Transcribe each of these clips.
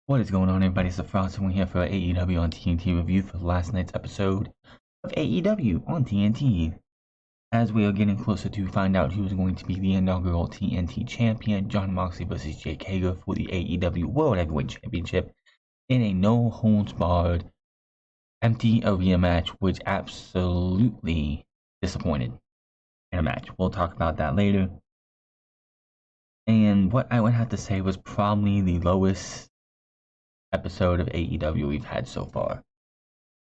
What is going on, everybody? It's the Frost, and we're here for AEW on TNT review for last night's episode of AEW on TNT. As we are getting closer to find out who is going to be the inaugural TNT champion, Jon Moxley versus Jake Hager for the AEW World Heavyweight Championship in a no-holds-barred empty arena match, which absolutely disappointed in a match. We'll talk about that later. And what I would have to say was probably the lowest episode of AEW we've had so far.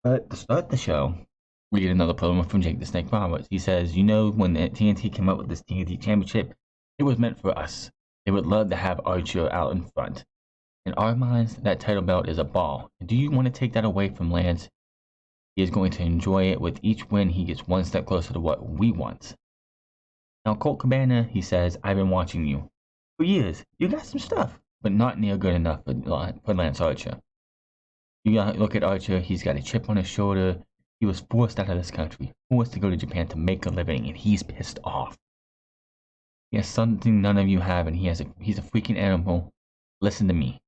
But to start the show, we get another promo from Jake the Snake Roberts. He says, when the TNT came up with this TNT Championship, it was meant for us. They would love to have Archer out in front. In our minds, that title belt is a ball. And do you want to take that away from Lance? He is going to enjoy it. With each win, he gets one step closer to what we want. Now, Colt Cabana, he says, I've been watching you. For years, you got some stuff, but not near good enough for Lance Archer. You gotta look at Archer, he's got a chip on his shoulder. He was forced out of this country, forced to go to Japan to make a living, and he's pissed off. He has something none of you have, and he's a freaking animal. Listen to me,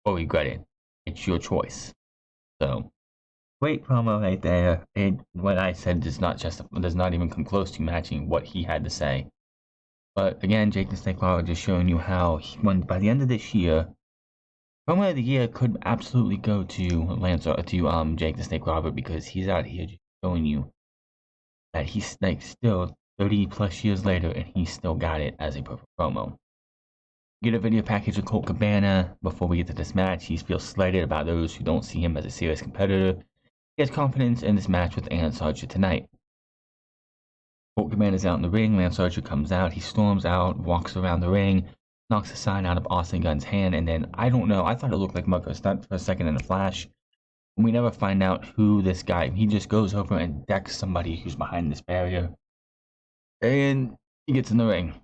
or regret it. It's your choice. So, great promo right there. And what I said does not even come close to matching what he had to say. But again, Jake the Snake Roberts just showing you how by the end of this year, promo of the year could absolutely go to Jake the Snake Roberts, because he's out here just showing you that he's like still 30 plus years later and he still got it as a perfect promo. Get a video package of Colt Cabana before we get to this match. He feels slighted about those who don't see him as a serious competitor. He has confidence in this match with Lance Archer tonight. Colt Cabana is out in the ring. Lance Archer comes out. He storms out, walks around the ring, knocks a sign out of Austin Gunn's hand, and then, I don't know, I thought it looked like Marco Stunt for a second in the flash. And we never find out who this guy, he just goes over and decks somebody who's behind this barrier. And he gets in the ring.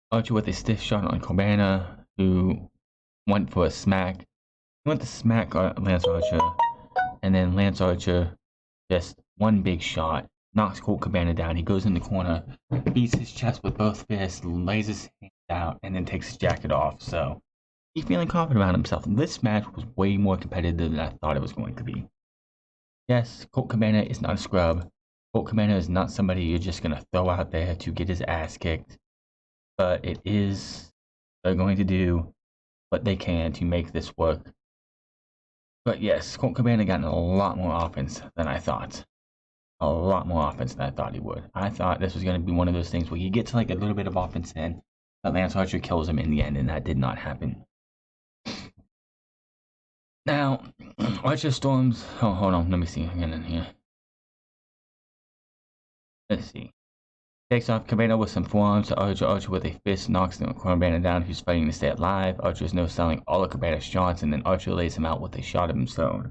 Archer with a stiff shot on Cabana, who went for a smack. He went to smack Lance Archer, and then Lance Archer, just one big shot, knocks Colt Cabana down. He goes in the corner, beats his chest with both fists, lays his hands out, and then takes his jacket off. So he's feeling confident about himself. This match was way more competitive than I thought it was going to be. Yes, Colt Cabana is not a scrub. Colt Cabana is not somebody you're just going to throw out there to get his ass kicked. But they're going to do what they can to make this work. But yes, Colt Cabana got a lot more offense than I thought. A lot more offense than I thought he would. I thought this was going to be one of those things where he gets like a little bit of offense in, but Lance Archer kills him in the end, and that did not happen. Now, Archer storms. Oh, hold on. Let me see again in here. Let's see. Takes off Cabana with some forearms to Archer. Archer with a fist knocks Cabana down, who's fighting to stay alive. Archer is no-selling all of Cabana's shots, and then Archer lays him out with a shot of himself.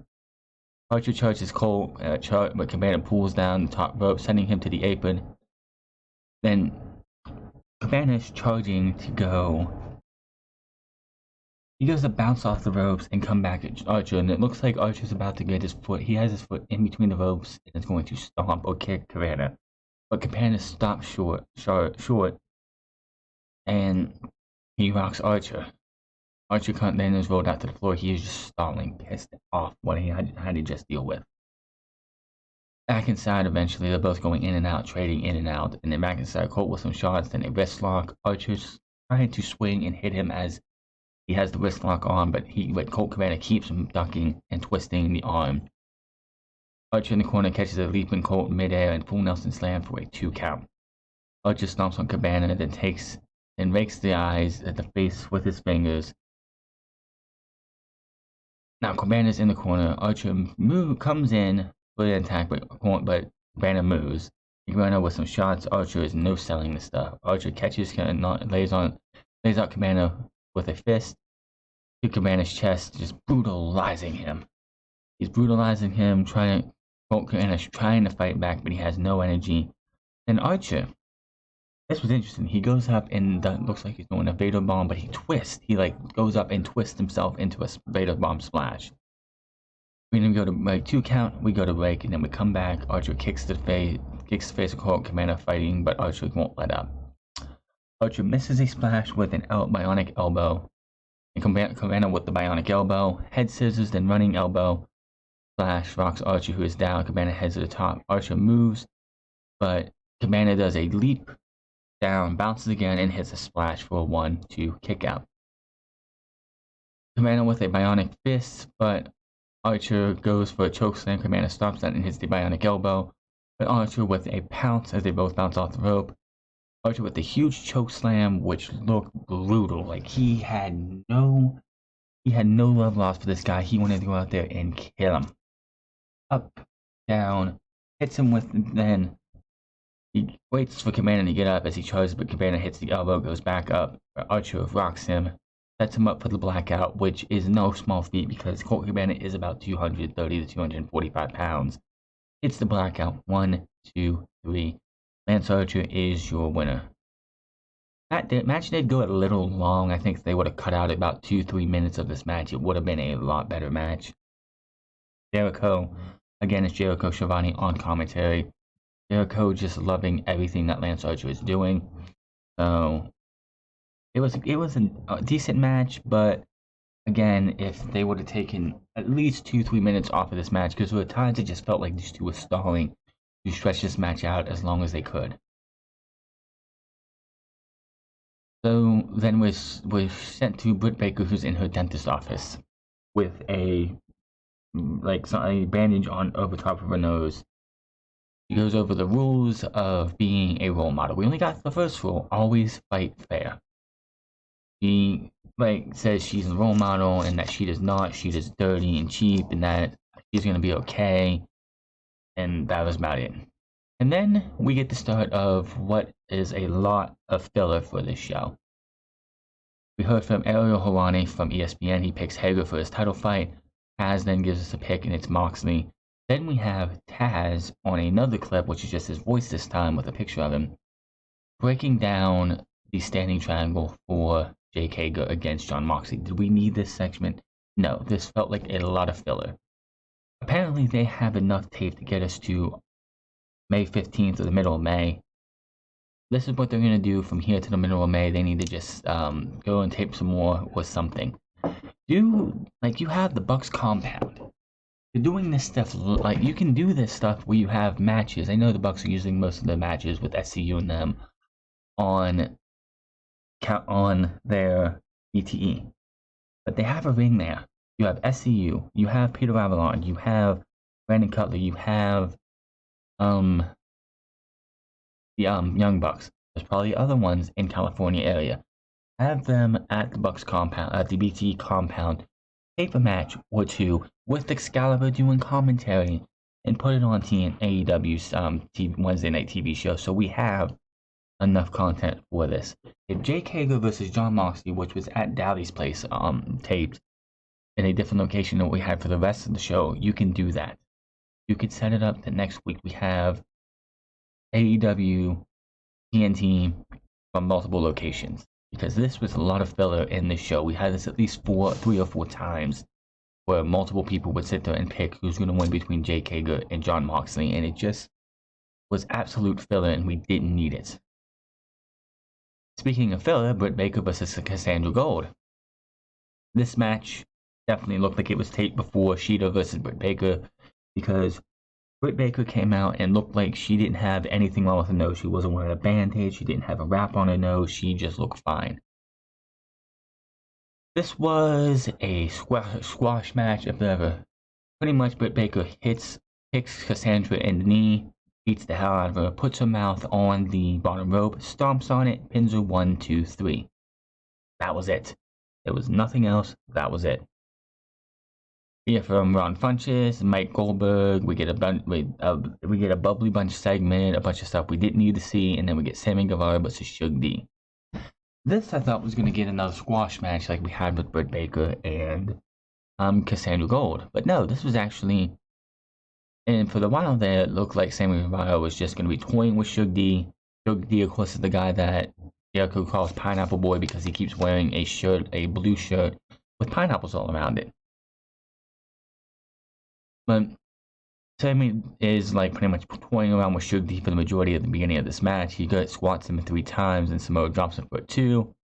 Archer charges Colt, but Cabana pulls down the top rope, sending him to the apron. Then Cabana is charging to go. He goes to bounce off the ropes and come back at Archer, and it looks like Archer's about to get his foot. He has his foot in between the ropes and is going to stomp or kick Cabana. But Cabana stops short, and he rocks Archer. Archer then is rolled out to the floor. He is just stalling, pissed off what he had to just deal with. Back inside, eventually, they're both going in and out, trading in and out. And then back inside, Colt with some shots, then a wrist lock. Archer's trying to swing and hit him as he has the wrist lock on, but Colt Cabana keeps him ducking and twisting the arm. Archer in the corner catches a leaping Colt midair and full Nelson slam for a 2 count. Archer stomps on Cabana, then rakes the eyes at the face with his fingers. Now Cabana's in the corner. Archer comes in for the attack, but Cabana moves. Cabana with some shots. Archer is no-selling the stuff. Archer catches and lays out Cabana with a fist to Cabana's chest, just brutalizing him. He's brutalizing him, Cabana's trying to fight back, but he has no energy. And Archer, this was interesting. He goes up and looks like he's doing a Vader bomb, but he twists. He goes up and twists himself into a Vader bomb splash. We then go to 2 count. We go to break, and then we come back. Archer kicks the face of Colt Cabana fighting, but Archer won't let up. Archer misses a splash with an bionic elbow. And Cabana with the bionic elbow, head scissors, then running elbow, slash rocks Archer, who is down. Cabana heads to the top. Archer moves, but Cabana does a leap down, bounces again, and hits a splash for a 1-2 kick out. Cabana with a bionic fist, but Archer goes for a chokeslam. Cabana stops that and hits the bionic elbow, but Archer with a pounce as they both bounce off the rope. Archer with a huge chokeslam, which looked brutal. Like he had no love lost for this guy. He wanted to go out there and kill him. Up, down, hits him with, then he waits for Cabana to get up as he charges, but Cabana hits the elbow, goes back up. Archer rocks him, sets him up for the blackout, which is no small feat because Colt Cabana is about 230 to 245 pounds. Hits the blackout. 1, 2, 3. Lance Archer is your winner. That match did go a little long. I think if they would have cut out about 2-3 minutes of this match, it would have been a lot better match. Jericho, again, it's Jericho Schiavone on commentary. Jericho just loving everything that Lance Archer is doing. So it was a decent match, but again, if they would have taken at least 2-3 minutes off of this match, because at times it just felt like these two were stalling to stretch this match out as long as they could. So then we're sent to Britt Baker, who's in her dentist office with a bandage on over top of her nose. She goes over the rules of being a role model. We only got the first rule: always fight fair. She says she's a role model and that she does not. She is dirty and cheap, and that she's gonna be okay. And that was about it. And then we get the start of what is a lot of filler for this show. We heard from Ariel Helwani from ESPN. He picks Hager for his title fight. Taz then gives us a pick, and it's Moxley. Then we have Taz on another clip, which is just his voice this time with a picture of him, breaking down the standing triangle for Jake Hager against Jon Moxley. Did we need this segment? No, this felt like a lot of filler. Apparently, they have enough tape to get us to May 15th or the middle of May. This is what they're going to do from here to the middle of May. They need to just go and tape some more or something. You have the Bucks compound. You're doing this stuff, you can do this stuff where you have matches. I know the Bucks are using most of their matches with SCU and them on their BTE. But they have a ring there. You have SCU, you have Peter Avalon, you have Brandon Cutler, you have the Young Bucks. There's probably other ones in California area. Have them at the Bucks compound, at the BTE compound, tape a match or two with Excalibur doing commentary, and put it on AEW's Wednesday night TV show. So we have enough content for this. If Jake Hager versus Jon Moxley, which was at Dowdy's place, taped in a different location than we had for the rest of the show, you can do that. You could set it up that next week we have AEW TNT from multiple locations, because this was a lot of filler in this show. We had this at least 3 or 4 times where multiple people would sit there and pick who's going to win between Jake Hager and Jon Moxley, and it just was absolute filler, and we didn't need it. Speaking of filler, Britt Baker versus Cassandra Gold. This match definitely looked like it was taped before Shida versus Britt Baker, because Britt Baker came out and looked like she didn't have anything wrong with her nose. She wasn't wearing a band-aid. She didn't have a wrap on her nose. She just looked fine. This was a squash match, if ever. Pretty much Britt Baker kicks Cassandra in the knee, beats the hell out of her, puts her mouth on the bottom rope, stomps on it, pins her 1, 2, 3. That was it. There was nothing else. That was it. We get from Ron Funches, Mike Goldberg. We get a bubbly bunch segment, a bunch of stuff we didn't need to see, and then we get Sammy Guevara versus Shug D. This I thought was going to get another squash match like we had with Britt Baker and Cassandra Gold, but no, this was actually. And for the while there, it looked like Sammy Guevara was just going to be toying with Shug D. Shug D, of course, is the guy that Jericho calls Pineapple Boy because he keeps wearing a blue shirt with pineapples all around it. But Sammy is pretty much toying around with Shug D for the majority of the beginning of this match. He squats him 3 times, and Samoa drops him for 2.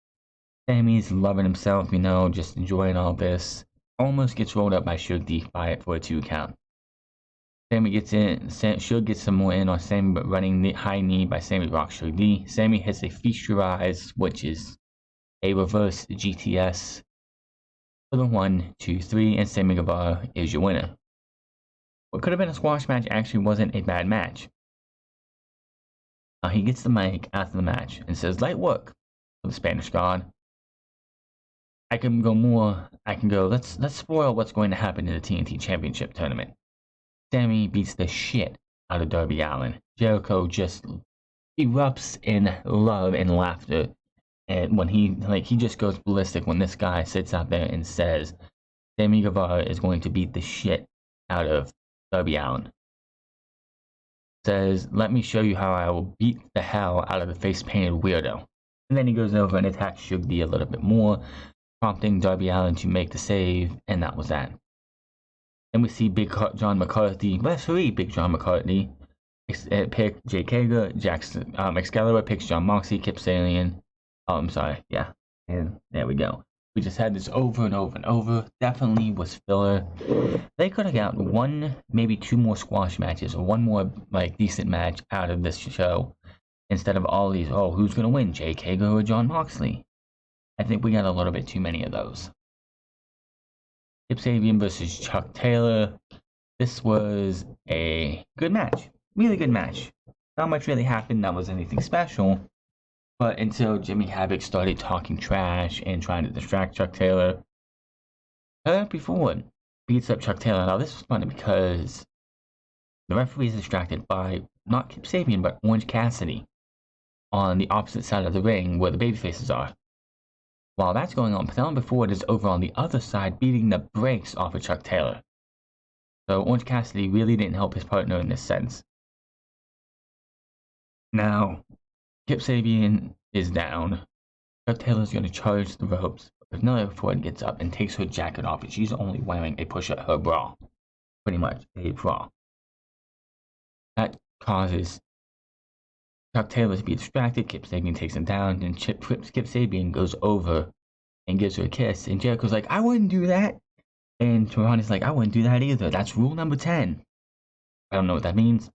Sammy's loving himself, just enjoying all this. Almost gets rolled up by Suge D for a 2 count. Sammy gets in. Suge gets some more in on Sammy, but running the high knee by Sammy rocks Suge D. Sammy hits a Feast Your Eyes, which is a reverse GTS for the 1, 2, 3, and Sammy Guevara is your winner. What could have been a squash match actually wasn't a bad match. He gets the mic after the match and says, "Light work for the Spanish God. I can go more. I can go. Let's spoil what's going to happen in the TNT Championship tournament." Sammy beats the shit out of Darby Allin. Jericho just erupts in love and laughter, and when he just goes ballistic when this guy sits out there and says Sammy Guevara is going to beat the shit out of Darby Allin. Says, "Let me show you how I will beat the hell out of the face-painted weirdo." And then he goes over and attacks Suge D a little bit more, prompting Darby Allin to make the save, and that was that. Then we see Big John McCarthy, referee Big John McCarthy, pick Jake Hager, Excalibur picks Jon Moxley, Kip Sabian. And there we go. We just had this over and over and over. Definitely was filler. They could have got 1, maybe 2 more squash matches or 1 more decent match out of this show instead of all these. Oh, who's gonna win, Jake Hager or Jon Moxley? I think we got a little bit too many of those. Kip Sabian versus Chuck Taylor. This was a good match. Really good match. Not much really happened that was anything special. But until Jimmy Havoc started talking trash and trying to distract Chuck Taylor, Happy Ford beats up Chuck Taylor. Now, this was funny because the referee is distracted by not Kip Sabian, but Orange Cassidy on the opposite side of the ring where the babyfaces are. While that's going on, Penelope Ford is over on the other side beating the brakes off of Chuck Taylor. So Orange Cassidy really didn't help his partner in this sense. Now, Kip Sabian is down. Chuck Taylor's going to charge the ropes. But Penelope Ford gets up and takes her jacket off, and she's only wearing a her bra. Pretty much a bra. That causes Chuck Taylor to be distracted. Kip Sabian takes him down, and Kip Sabian goes over and gives her a kiss. And Jericho's like, "I wouldn't do that." And Ronnie's like, "I wouldn't do that either. That's rule number 10. I don't know what that means.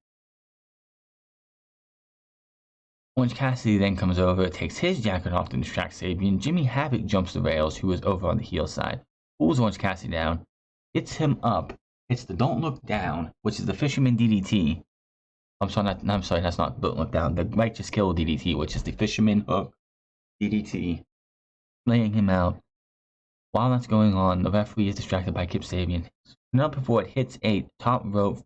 Orange Cassidy then comes over, takes his jacket off to distract Sabian. Jimmy Havoc jumps the rails, who was over on the heel side, pulls Orange Cassidy down, hits him up, hits the "Don't Look Down," which is the Fisherman DDT. I'm sorry, that's not "Don't Look Down." The Righteous Kill DDT, which is the Fisherman Hook DDT, laying him out. While that's going on, the referee is distracted by Kip Sabian. Penelope Ford hits a top rope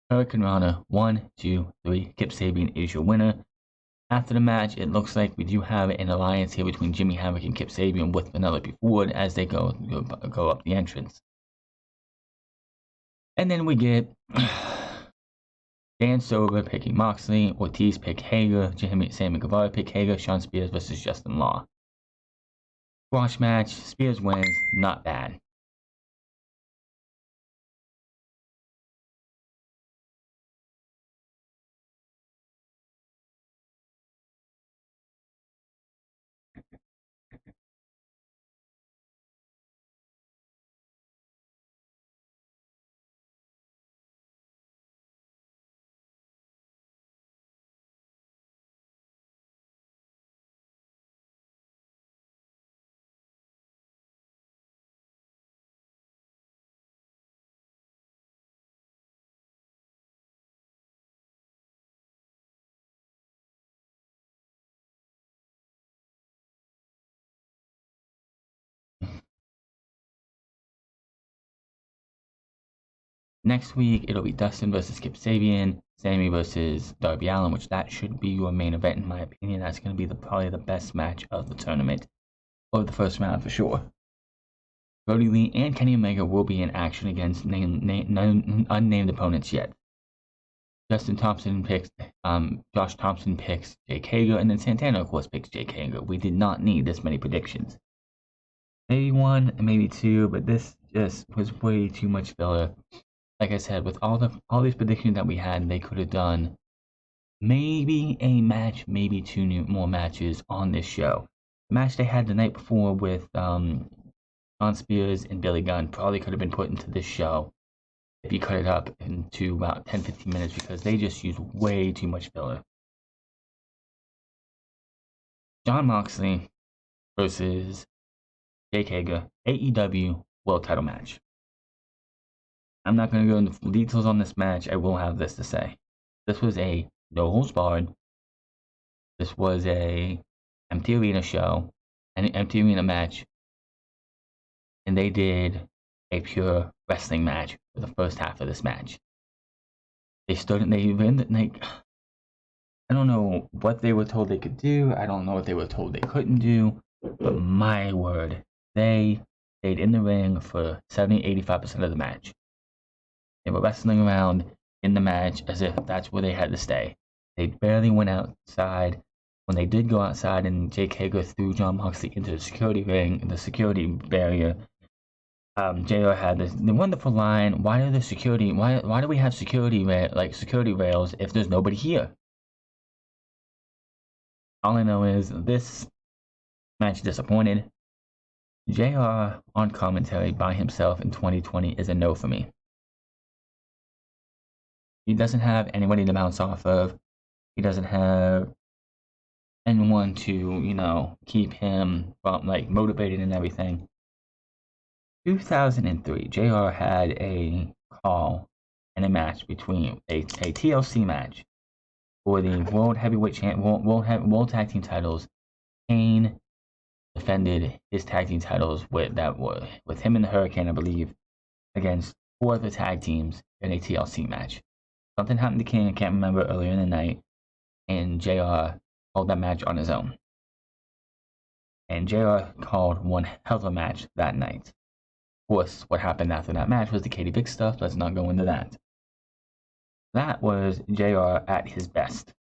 Hurricane Rana. 1, 2, 3. Kip Sabian is your winner. After the match, it looks like we do have an alliance here between Jimmy Havoc and Kip Sabian with Penelope Ford as they go up the entrance. And then we get Dan Sober picking Moxley, Ortiz pick Hager, Sammy Guevara pick Hager, Shawn Spears versus Justin Law. Squash match, Spears wins, not bad. Next week, it'll be Dustin versus Kip Sabian, Sammy versus Darby Allin, which that should be your main event in my opinion. That's going to be probably the best match of the tournament, or the first round for sure. Brody Lee and Kenny Omega will be in action against unnamed opponents yet. Josh Thompson picks Jake Hager, and then Santana, of course, picks Jake Hager. We did not need this many predictions. Maybe 1, maybe 2, but this just was way too much filler. Like I said, with all these predictions that we had, they could have done maybe a match, maybe 2 more matches on this show. The match they had the night before with Shawn Spears and Billy Gunn probably could have been put into this show if you cut it up into about 10-15 minutes because they just use way too much filler. Jon Moxley versus Jake Hager, AEW World Title match. I'm not going to go into details on this match. I will have this to say. This was a no holds barred. This was a empty arena show, an empty arena match, and they did a pure wrestling match for the first half of this match. They stood and they ran like I don't know what they were told they could do. I don't know what they were told they couldn't do. But my word, they stayed in the ring for 70-85% of the match. They were wrestling around in the match as if that's where they had to stay. They barely went outside. When they did go outside and Jake Hager threw Jon Moxley into the security ring, the security barrier, JR had the wonderful line, why do we have security rails if there's nobody here? All I know is this match disappointed. JR on commentary by himself in 2020 is a no for me. He doesn't have anybody to bounce off of. He doesn't have anyone to, keep him motivated and everything. 2003, JR had a call in a match between a TLC match for the World Tag Team titles. Kane defended his tag team titles with him and the Hurricane, I believe, against 4 other tag teams in a TLC match. Something happened to Kane, I can't remember, earlier in the night, and JR called that match on his own. And JR called one hell of a match that night. Of course, what happened after that match was the Katie Vick stuff. Let's not go into that. That was JR at his best.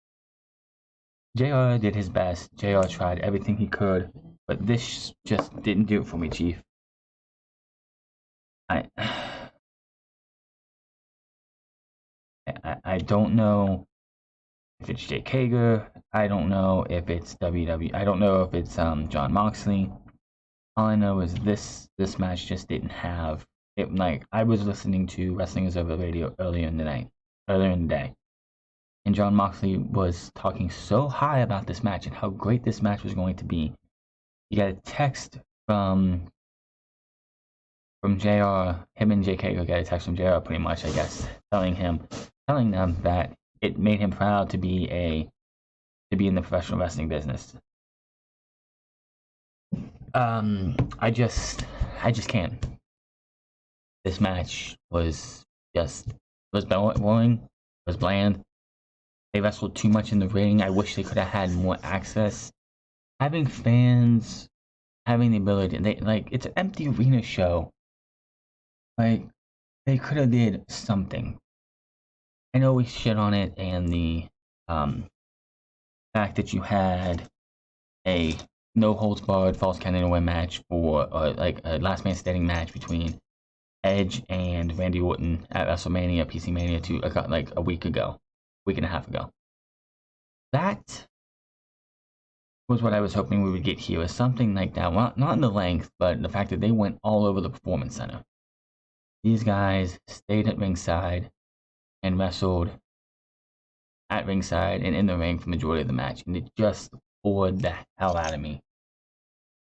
JR did his best. JR tried everything he could, but this just didn't do it for me, Chief. I don't know if it's Jake Hager. I don't know if it's WWE. I don't know if it's Jon Moxley. All I know is this match just didn't have it. Like, I was listening to Wrestling Is Over radio earlier in the day, and Jon Moxley was talking so high about this match and how great this match was going to be. You got a text from JR. Him and Jake Hager got a text from JR, pretty much, I guess, telling them that it made him proud to be in the professional wrestling business. I just can't. This match was boring, was bland. They wrestled too much in the ring. I wish they could have had more access. Having fans, having the ability, it's an empty arena show. Like, they could have did something. I know we shit on it and the fact that you had a no holds barred false count anywhere match for a last man standing match between Edge and Randy Orton at WrestleMania, PC Mania a week and a half ago. That was what I was hoping we would get here, is something like that. Well, not in the length, but the fact that they went all over the Performance Center. These guys stayed at ringside and wrestled at ringside and in the ring for the majority of the match, and it just bored the hell out of me.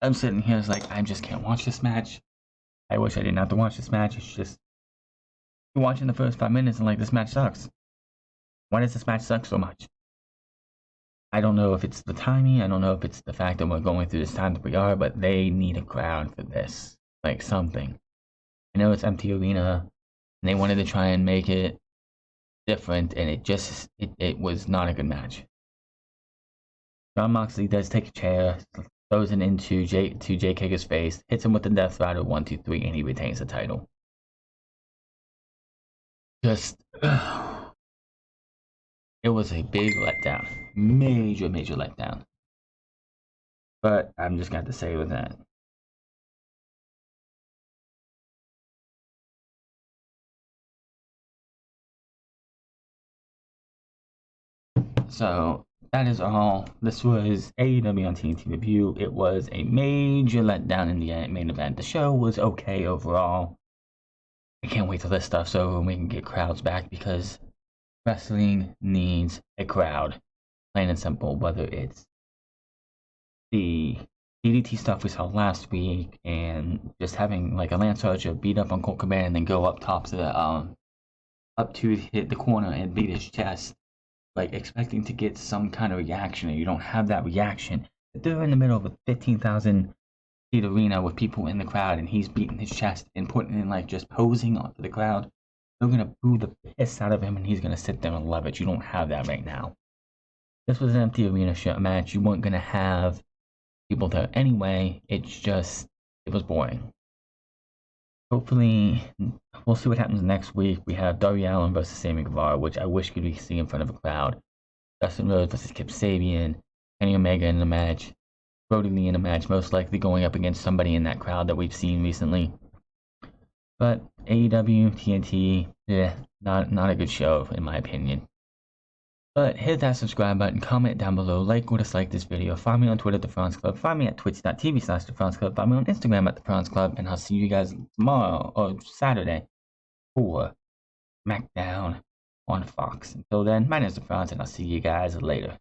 I'm sitting here, I just can't watch this match. I wish I didn't have to watch this match. It's just, you're watching the first 5 minutes and this match sucks. Why does this match suck so much? I don't know if it's the timing. I don't know if it's the fact that we're going through this time that we are, but they need a crowd for this. Something. I know it's empty arena, and they wanted to try and make it different, and it was not a good match. Jon Moxley does take a chair, throws it into Jake Hager's face, hits him with the Death Rider 1, 2, 3, and he retains the title. It was a big letdown. Major letdown. But I'm just going to say with that. So, that is all. This was AEW on TNT Review. It was a major letdown in the main event. The show was okay overall. I can't wait till this stuff's over and we can get crowds back because wrestling needs a crowd. Plain and simple. Whether it's the DDT stuff we saw last week and just having like a Lance Archer beat up on Colt Cabana and then go up top to the up to hit the corner and beat his chest, like expecting to get some kind of reaction, and you don't have that reaction. If they're in the middle of a 15,000 seat arena with people in the crowd and he's beating his chest and putting in like just posing onto the crowd, they're gonna boo the piss out of him and he's gonna sit there and love it. You don't have that right now. This was an empty arena match. You weren't gonna have people there anyway. It was boring. Hopefully, we'll see what happens next week. We have Darby Allin versus Sammy Guevara, which I wish could be seen in front of a crowd. Dustin Rhodes versus Kip Sabian. Kenny Omega in a match. Brody Lee in a match, most likely going up against somebody in that crowd that we've seen recently. But AEW, TNT, not a good show in my opinion. But hit that subscribe button, comment down below, like or dislike this video, find me on Twitter at The France Club, find me at twitch.tv/The France Club, find me on Instagram at The France Club, and I'll see you guys tomorrow, or Saturday, for SmackDown on Fox. Until then, my name is The France, and I'll see you guys later.